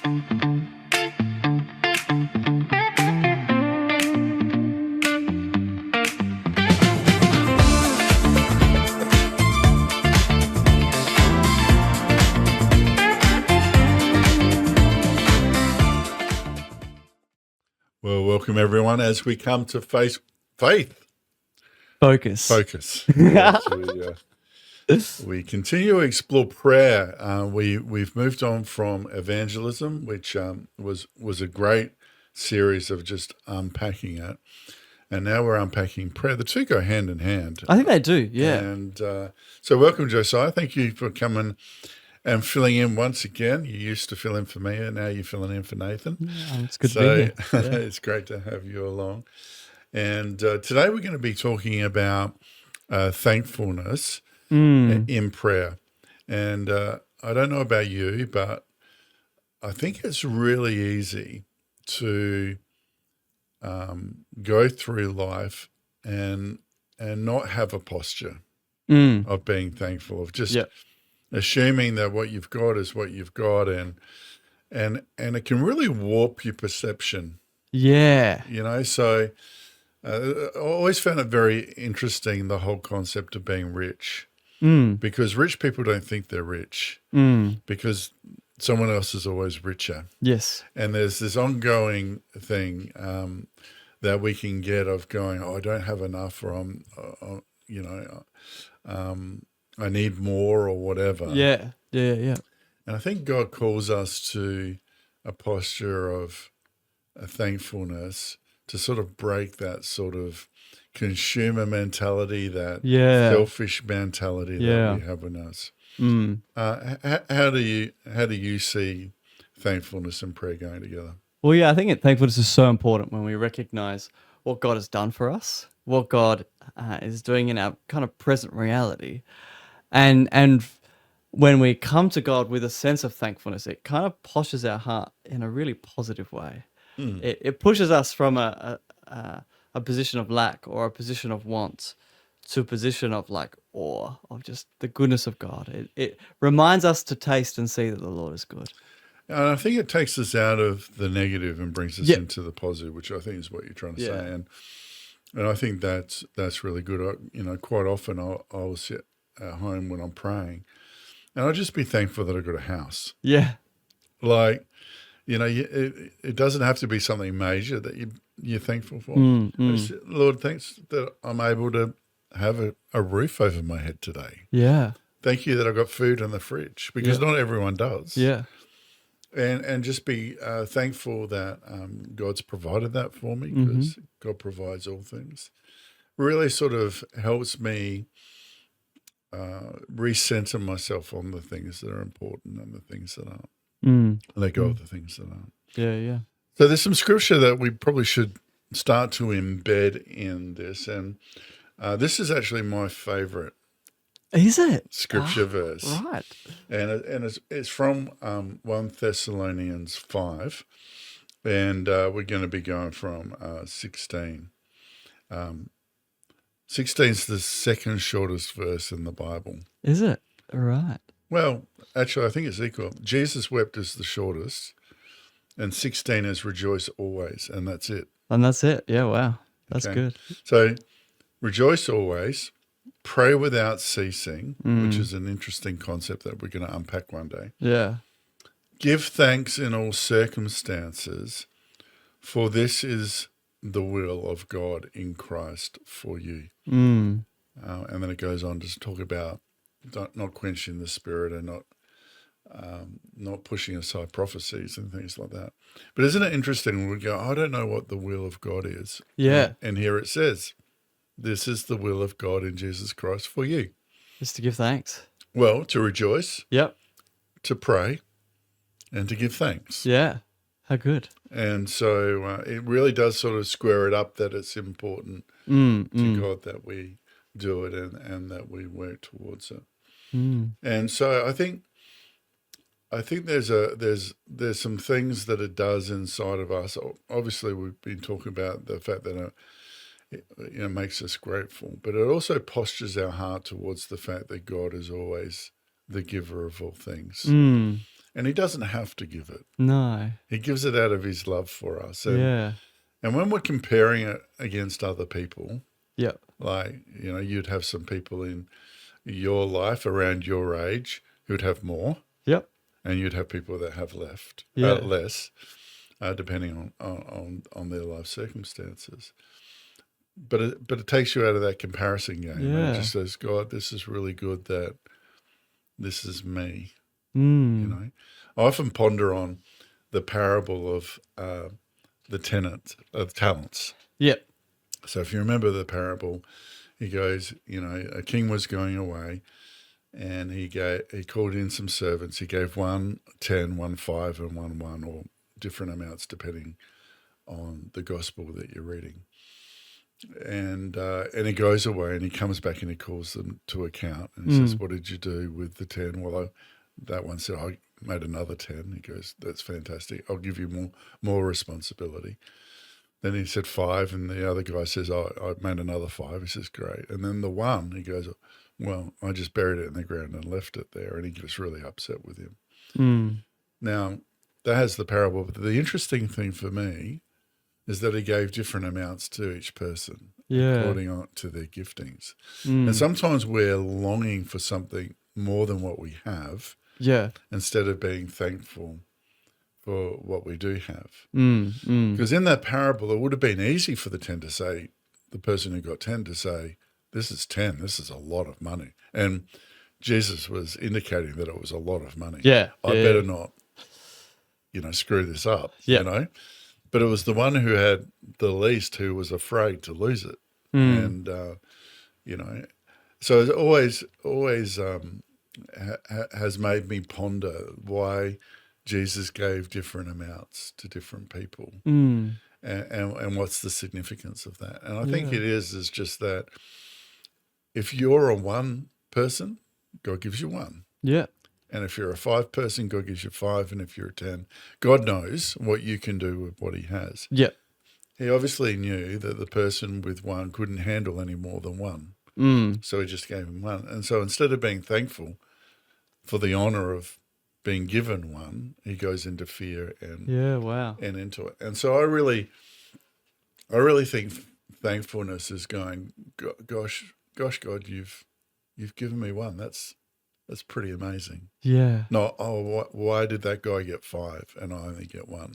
Well, welcome everyone as we come to faith Focus. As we continue to explore prayer. We've moved on from evangelism, which was a great series of just unpacking it, and now we're unpacking prayer. The two go hand in hand. I think they do, yeah. And so welcome, Josiah. Thank you for coming and filling in once again. You used to fill in for me, and now you're filling in for Nathan. Yeah, it's good to be here. Yeah. It's great to have you along. And today we're going to be talking about thankfulness in prayer. And I don't know about you, but I think it's really easy to go through life and not have a posture of being thankful, of just assuming that what you've got is what you've got, and it can really warp your perception. Yeah. So I always found it very interesting, the whole concept of being rich, because rich people don't think they're rich because someone else is always richer. Yes. And there's this ongoing thing that we can get of going, I don't have enough, or I need more, or whatever. Yeah. And I think God calls us to a posture of a thankfulness, to sort of break that sort of consumer mentality, that selfish mentality that we have in us. How do you see thankfulness and prayer going together? Well, yeah, I think thankfulness is so important when we recognize what God has done for us, what God is doing in our kind of present reality. And when we come to God with a sense of thankfulness, it kind of postures our heart in a really positive way. It pushes us from a position of lack or a position of want to a position of like awe of just the goodness of God. It reminds us to taste and see that the Lord is good. And I think it takes us out of the negative and brings us into the positive, which I think is what you're trying to say. And I think that's really good. Quite often I'll sit at home when I'm praying, and I'll just be thankful that I've got a house. Yeah. Like, it doesn't have to be something major that you're thankful for. Lord, thanks that I'm able to have a roof over my head today. Yeah. Thank you that I've got food in the fridge, because not everyone does. Yeah. And just be thankful that God's provided that for me, because God provides all things. Really sort of helps me recenter myself on the things that are important and the things that aren't. Let go of the things that aren't. Yeah. So there's some scripture that we probably should start to embed in this, and this is actually my favorite. Is it? Scripture verse. Right. And it's from 1 Thessalonians 5, and we're going to be going from 16. 16 is the second shortest verse in the Bible. Is it? Right. Well, actually, I think it's equal. Jesus wept is the shortest, and 16 is rejoice always, and that's it. And that's it. Yeah, wow. That's good. So rejoice always, pray without ceasing, which is an interesting concept that we're going to unpack one day. Yeah. Give thanks in all circumstances, for this is the will of God in Christ for you. And then it goes on to talk about not quenching the spirit and not pushing aside prophecies and things like that. But isn't it interesting when we go, I don't know what the will of God is. Yeah. And here it says, this is the will of God in Jesus Christ for you. Just to give thanks. Well, to rejoice. Yep. To pray and to give thanks. Yeah. How good. And so it really does sort of square it up that it's important to God that we do it and that we work towards it. And so I think there's some things that it does inside of us. Obviously, we've been talking about the fact that it makes us grateful, but it also postures our heart towards the fact that God is always the giver of all things. and he doesn't have to give it. No. He gives it out of his love for us. And, Yeah. and when we're comparing it against other people, Yep. like, you'd have some people in your life around your age who'd have more, Yep. and you'd have people that have Yeah. less, depending on their life circumstances. But it takes you out of that comparison game. And it just says, God, this is really good that this is me. Mm. I often ponder on the parable of the talents. Yep. So if you remember the parable, he goes, a king was going away, and he called in some servants. He gave one 10, one 5, and one 1, or different amounts depending on the gospel that you're reading. And he goes away, and he comes back, and he calls them to account, and he says, "What did you do with the 10?" Well, that one said, "I made another 10." He goes, "That's fantastic. I'll give you more responsibility." Then he said 5, and the other guy says, I made another 5. He says, "Great." And then the 1, he goes, "Well, I just buried it in the ground and left it there." And he gets really upset with him. Now, that has the parable. But the interesting thing for me is that he gave different amounts to each person according to their giftings. And sometimes we're longing for something more than what we have, instead of being thankful for what we do have. Because in that parable, it would have been easy for the person who got 10 to say, "This is 10, this is a lot of money." And Jesus was indicating that it was a lot of money. I better not, screw this up, But it was the one who had the least who was afraid to lose it. And, so it's always has made me ponder why Jesus gave different amounts to different people, and what's the significance of that. And I think it is just that if you're a 1 person, God gives you 1. Yeah. And if you're a 5 person, God gives you 5. And if you're a 10, God knows what you can do with what he has. Yeah. He obviously knew that the person with 1 couldn't handle any more than 1. So he just gave him 1. And so instead of being thankful for the honor of being given 1, he goes into fear and into it. And so I really think thankfulness is going, gosh, God, you've given me 1. That's pretty amazing. Yeah. Not, why did that guy get 5 and I only get 1?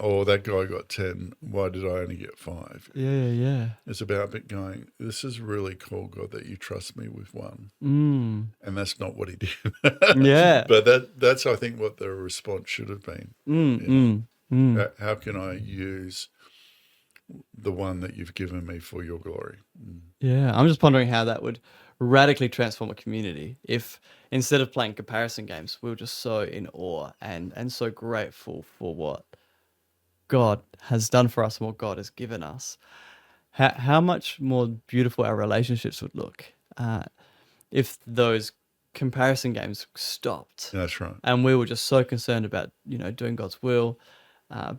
Or that guy got 10. Why did I only get 5? Yeah. It's about going, this is really cool, God, that you trust me with 1. And that's not what he did. But that's, I think, what the response should have been. How can I use the 1 that you've given me for your glory? Yeah. I'm just pondering how that would radically transform a community if instead of playing comparison games, we were just so in awe and so grateful for what God has done for us and what God has given us. How much more beautiful our relationships would look if those comparison games stopped. That's right. And we were just so concerned about, doing God's will,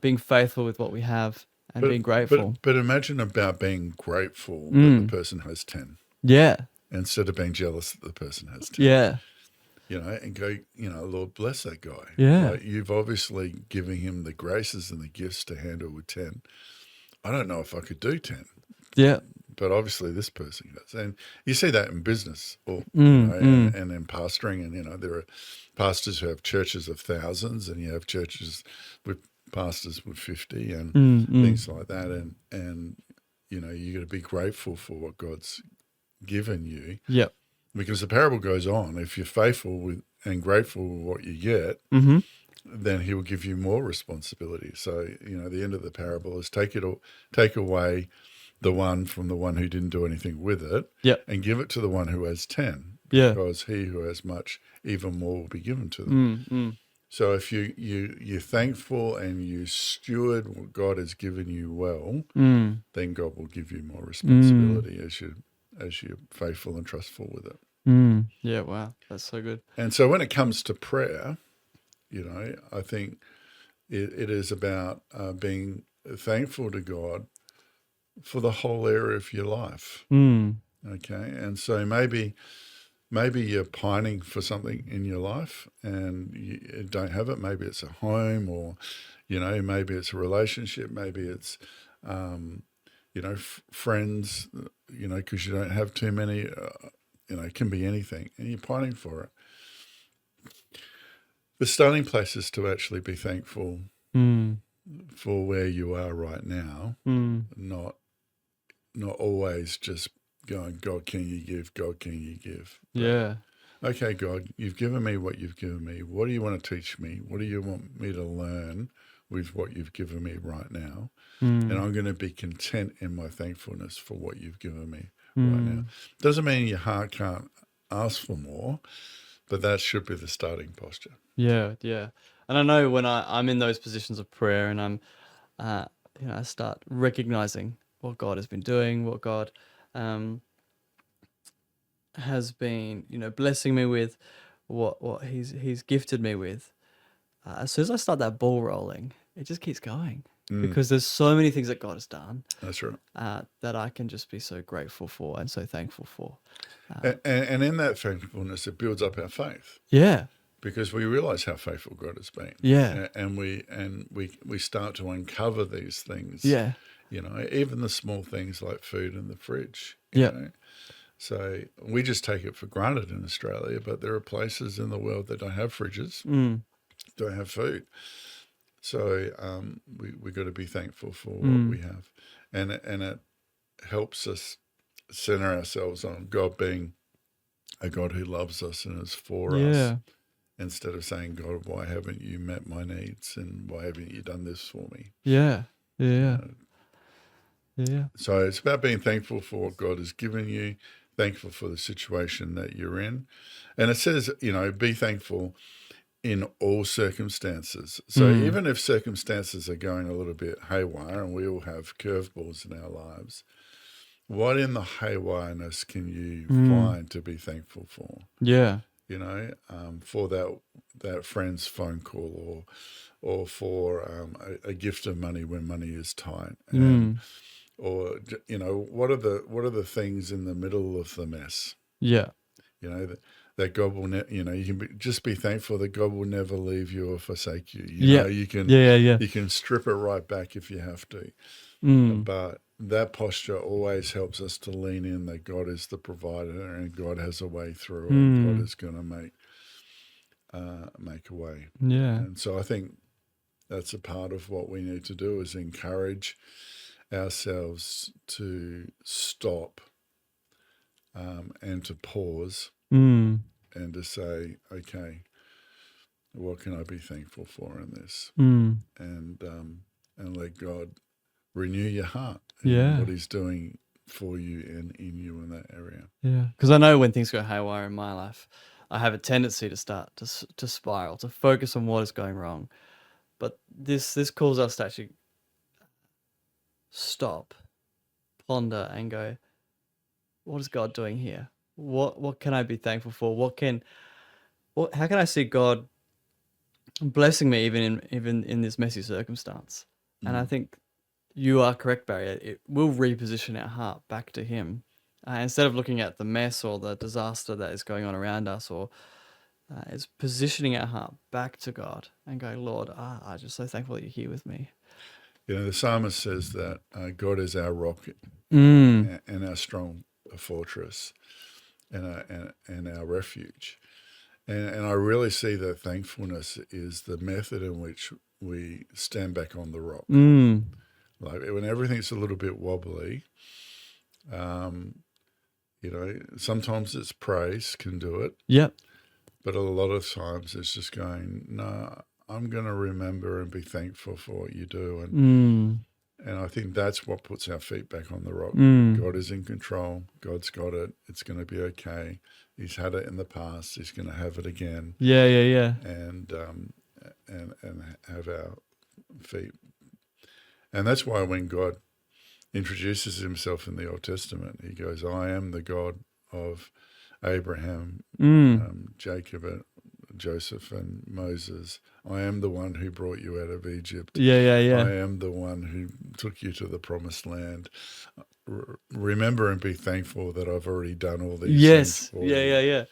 being faithful with what we have and being grateful. But imagine about being grateful that the person has 10. Yeah. Instead of being jealous that the person has 10. Yeah. And go, Lord, bless that guy. Yeah. Like, you've obviously given him the graces and the gifts to handle with 10. I don't know if I could do 10. Yeah. But obviously this person does. And you see that in business and in pastoring. And, there are pastors who have churches of thousands, and you have churches with pastors with 50 and things like that. And you got to be grateful for what God's given you. Yep. Because the parable goes on. If you're faithful with and grateful with what you get, then he will give you more responsibility. So, the end of the parable is take away the 1 from the one who didn't do anything with it, and give it to the one who has 10. Because he who has much, even more will be given to them. So if you're thankful and you steward what God has given you well, then God will give you more responsibility as you're faithful and trustful with it. Yeah, wow. That's so good. And so when it comes to prayer, I think it is about being thankful to God for the whole area of your life. Okay. And so maybe maybe you're pining for something in your life and you don't have it. Maybe it's a home, or maybe it's a relationship. Maybe it's friends. Because you don't have too many. It can be anything, and you're pining for it. The starting place is to actually be thankful for where you are right now, not always just going, God, can you give? God, can you give? Yeah. Okay, God, you've given me what you've given me. What do you want to teach me? What do you want me to learn with what you've given me right now? And I'm going to be content in my thankfulness for what you've given me right now. Doesn't mean your heart can't ask for more, but that should be the starting posture. Yeah, yeah. And I know when I'm in those positions of prayer and I'm, I start recognizing what God has been doing, what God has been, blessing me with, what He's gifted me with. As soon as I start that ball rolling, it just keeps going because there's so many things that God has done. That's right. That I can just be so grateful for and so thankful for. And in that thankfulness, it builds up our faith. Yeah. Because we realize how faithful God has been. Yeah. And we start to uncover these things. Yeah. Even the small things like food in the fridge. Yeah. So we just take it for granted in Australia, but there are places in the world that don't have fridges, don't have food. So we got to be thankful for what we have. And it helps us center ourselves on God being a God who loves us and is for us. Instead of saying, God, why haven't you met my needs, and why haven't you done this for me? Yeah. So it's about being thankful for what God has given you, thankful for the situation that you're in. And it says, be thankful in all circumstances. So even if circumstances are going a little bit haywire, and we all have curveballs in our lives, what in the haywireness can you find to be thankful for? Yeah. For that friend's phone call, or for a gift of money when money is tight, or what are the things in the middle of the mess? Yeah. That God will, you can just be thankful that God will never leave you or forsake you. You can, you can strip it right back if you have to, but that posture always helps us to lean in that God is the provider and God has a way through, and God is going to make a way. Yeah. And so I think that's a part of what we need to do, is encourage ourselves to stop and to pause and to say, okay, what can I be thankful for in this? And let God renew your heart and what He's doing for you and in you in that area. Yeah, because I know when things go haywire in my life, I have a tendency to start to spiral, to focus on what is going wrong. But this calls us to actually stop, ponder, and go, what is God doing here? What can I be thankful for? How can I see God blessing me even in this messy circumstance? And I think you are correct, Barry. It will reposition our heart back to Him. Instead of looking at the mess or the disaster that is going on around us, or it's positioning our heart back to God and going, Lord, I'm just so thankful that you're here with me. The psalmist says that God is our rock and our strong fortress and our refuge. And I really see that thankfulness is the method in which we stand back on the rock. Like when everything's a little bit wobbly, sometimes it's praise can do it. Yep. But a lot of times it's just going, no, I'm going to remember and be thankful for what you do. And I think that's what puts our feet back on the rock. God is in control. God's got it. It's going to be okay. He's had it in the past. He's going to have it again. Yeah. And have our feet. And that's why when God introduces Himself in the Old Testament, He goes, I am the God of Abraham, Jacob, and Joseph, and Moses. I am the one who brought you out of Egypt. Yeah. I am the one who took you to the promised land. remember and be thankful that I've already done all these things Yes. for Yeah, you. yeah, yeah.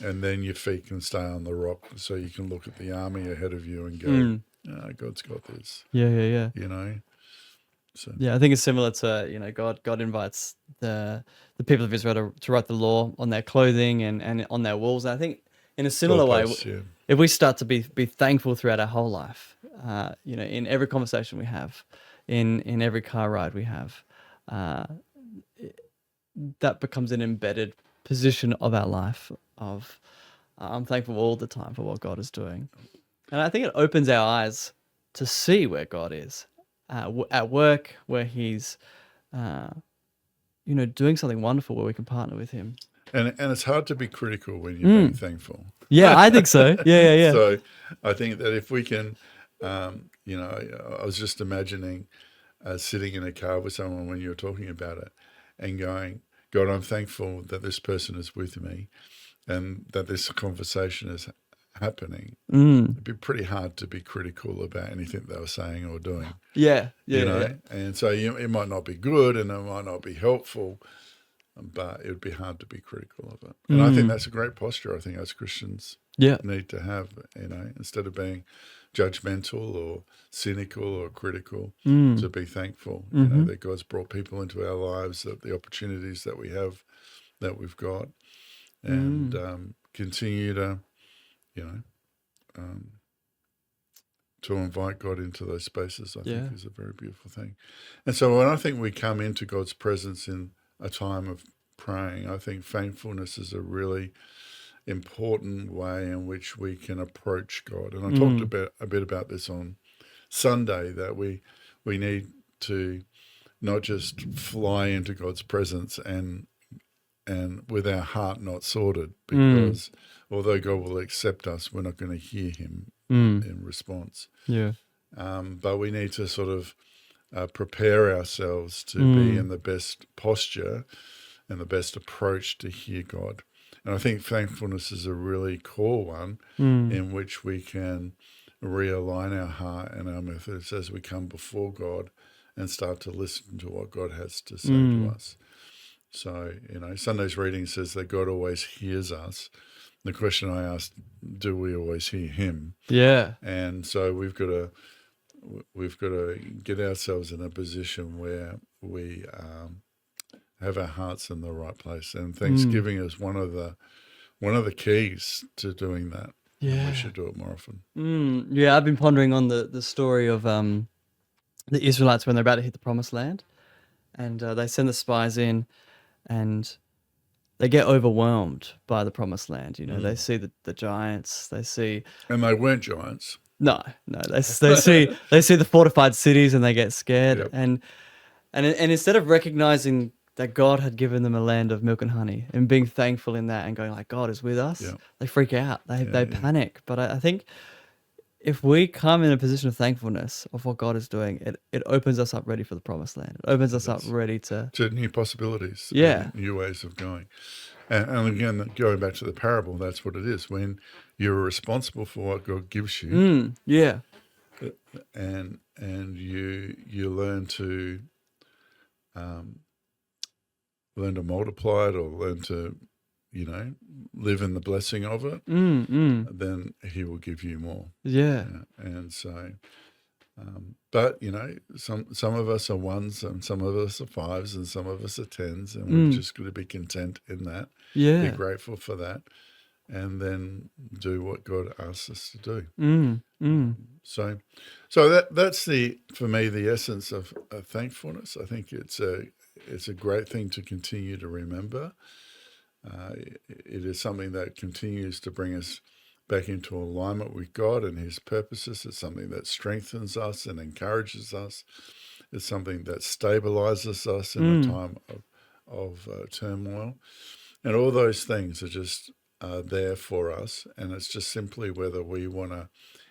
And then your feet can stay on the rock so you can look at the army ahead of you and go, Mm. God's got this, Yeah, yeah, yeah. you know. So Yeah, I think it's similar to, God invites the people of Israel to write the law on their clothing and on their walls. And I think in a similar way, doorposts, yeah. if we start to be thankful throughout our whole life, in every conversation we have, in every car ride we have, uh, that becomes an embedded position of our life of I'm thankful all the time for what God is doing. And I think it opens our eyes to see where God is at work, where He's, uh, doing something wonderful where we can partner with Him. And it's hard to be critical when you're being thankful. Yeah, I think so. Yeah, yeah, yeah. So I think that if we can, I was just imagining sitting in a car with someone when you were talking about it and going, God, I'm thankful that this person is with me and that this conversation is happening. It'd be pretty hard to be critical about anything they were saying or doing. Yeah, yeah, you know, yeah. and so it might not be good and it might not be helpful, but it would be hard to be critical of it. And I think that's a great posture. I think as Christians Yeah. need to have, instead of being judgmental or cynical or critical, to be thankful, that God's brought people into our lives, that the opportunities that we have, that we've got, and continue to, to invite God into those spaces, I think is a very beautiful thing. And so when I think we come into God's presence in a time of praying, I think thankfulness is a really important way in which we can approach God. And I talked a bit about this on Sunday, that we need to not just fly into God's presence and with our heart not sorted, because although God will accept us, we're not going to hear Him in response. Yeah. But we need to sort of prepare ourselves to be in the best posture and the best approach to hear God. And I think thankfulness is a really core one in which we can realign our heart and our methods as we come before God and start to listen to what God has to say to us. So, Sunday's reading says that God always hears us. The question I asked, do we always hear Him? Yeah. And so we've got to get ourselves in a position where we have our hearts in the right place. And Thanksgiving is one of the keys to doing that. Yeah. And we should do it more often. Yeah, I've been pondering on the story of the Israelites when they're about to hit the Promised Land, and they send the spies in, and they get overwhelmed by the Promised Land. They see the giants. They see, And they weren't giants. no. They see the fortified cities, and they get scared. Yep. And instead of recognizing that God had given them a land of milk and honey, and being thankful in that, and going like, God is with us, they freak out. They panic. But I think if we come in a position of thankfulness of what God is doing, it opens us up ready for the Promised Land. It opens us up ready to new possibilities. Yeah. New ways of going. And again, going back to the parable, that's what it is. When you're responsible for what God gives you, yeah. and you learn to multiply it, or learn to live in the blessing of it, then He will give you more. Yeah. And so, but some of us are ones, and some of us are fives, and some of us are tens, and we're just going to be content in that. Yeah. Be grateful for that, and then do what God asks us to do. So that's for me the essence of thankfulness. I think it's a great thing to continue to remember. It is something that continues to bring us back into alignment with God and His purposes. It's something that strengthens us and encourages us. It's something that stabilizes us in a time of turmoil. And all those things are just there for us. And it's just simply whether we want to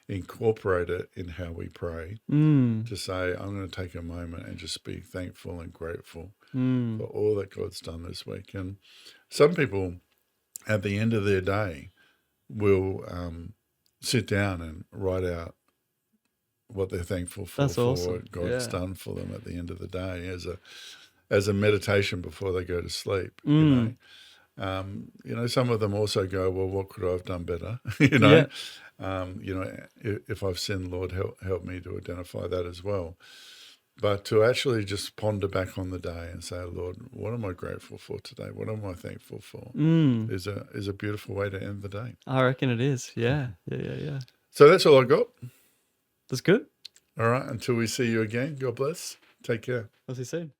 incorporate it in how we pray, to say, I'm going to take a moment and just be thankful and grateful for all that God's done this week. And some people at the end of their day will sit down and write out what they're thankful for, That's awesome. what God's done for them at the end of the day as a meditation before they go to sleep. Some of them also go, well, what could I have done better? Yeah. If I've sinned, Lord, help me to identify that as well. But to actually just ponder back on the day and say, Lord, what am I grateful for today? What am I thankful for? Is a beautiful way to end the day. I reckon it is. Yeah. Yeah. So that's all I got. That's good. All right. Until we see you again, God bless. Take care. I'll see you soon.